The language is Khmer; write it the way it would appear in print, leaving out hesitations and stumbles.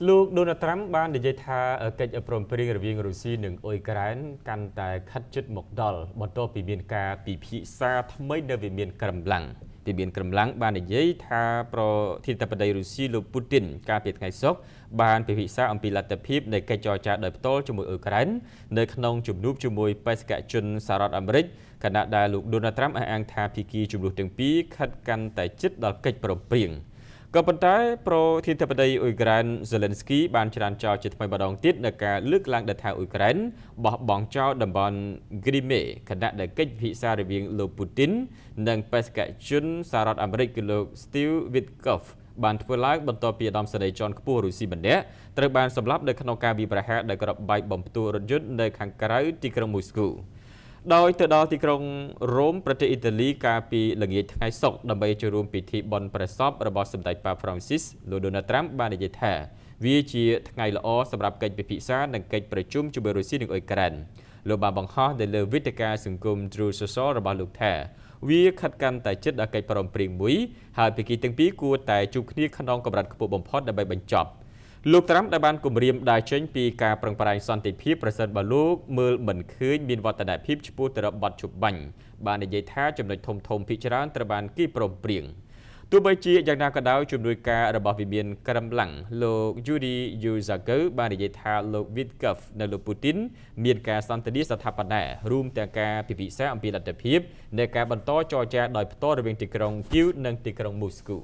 ลูกโดนัลด์ทรัมป์បាននិយាយថាកិច្ចព្រមព្រៀងរវាងរុស្ស៊ីនិងអ៊ុយក្រែនកាន់តែខិតជិតមកដល់បន្ទាប់ពីមានការពិភាក្សាថ្មីនៅវិមានក្រំឡាំងបាននិយាយថាប្រធានាធិបតីរុស្ស៊ីលោកពូទីនកាលពីថ្ងៃសុក្របានពិភាក្សាអំពីលទ្ធភាពនៃកិច្ចចរចាដោយផ្ទាល់ជាមួយអ៊ុយក្រែននៅក្នុងជំនួបជាមួយបេសកជនសហរដ្ឋអាមេរិកខណៈដែលលោកដូណាល់ด์ត្រាំអះអាងថាភាគីជម្លោះទាំងពីរខិតកាន់តែជិតដល់កិច្ចព្រមព្រៀងក៏ប៉ុន្តែប្រធានាធិបតីអ៊ុយក្រែនហ្សេឡិនស្គីបានច្រានចោលជាថ្មីម្ដងទៀតនៅការលើកឡើងដែលថាអ៊ុយក្រែនបោះបង់ចោលតំបន់គ្រីមេខណៈដែលកិច្ចពិភាក្សារវាងលោកពូទីននិងបេសកជនសហរដ្ឋអាមេរិកគឺលោក Steve Witkoff បានធ្វើឡើងបន្ទាប់ពីឧត្តមសេនីយ៍ជាន់ខ្ពស់រុស្ស៊ីម្នាក់ត្រូវបានសម្លាប់នៅក្នុងការវាយប្រហារដោយគ្រាប់បែកបំផ្ទុះរថយន្តនៅខាងក្រៅទីក្រុងមូស្គូដោយទៅដល់ទីក្រុងរ៉ូមប្រទេសអ៊ីតាលីកាលពីល្ងាចថ្ងៃសុក្រដើម្បីចូលរួមពិធីបុណ្យព្រះសពរបស់សម្ដេចប៉ាហ្វ្រង់ស៊ីសលោកដូណាល់ด์ត្រាំបាននិយាយថាវាជាថ្ងៃល្អសម្រាប់កិច្ចពិភាក្សានិងកិច្ចប្រជុំជាមួយរុស្ស៊ីនិងអ៊ុយក្រែនលោកបានបង្ហោះនៅលើវេទិកាសង្គម Truth Social របស់លោកថាវាខិតកាន់តែជិតដល់កិច្ចព្រមព្រៀងមួយហើយភាគីទាំងពីរគួរតែជួបគ្នាក្នុងកម្រិតខ្ពស់បំផុតដើម្បីបញ្ចប់លោកត្រាំដែលបានគម្រាមដើរចេញពីការប្រឹងប្រែងសន្តិភាពប្រសិនបើលោកមើលមិនឃើញមានវឌ្ឍនភាពឆ្ពោះទៅរកបទជបាញ់បាននិយាយថាចំណុចធំភាគច្រើនត្រូវបានគេព្រមព្រៀងទោះបីជាយ៉ាងណាក៏ដោយជំនួយការរបស់វិមានក្រំឡាំងលោក Yuri Yuzaker បាននិយាយថាលោក Witkoff នៅលោកពូទីនមានការសន្ទនាស្ថាបនារួមទាំងការពិភាក្សាអំពីលទ្ធភាពនៃការបន្តចរចាដោយផ្ទាល់រវាងទីក្រុងគីវនិងទីក្រុងមូស្គូ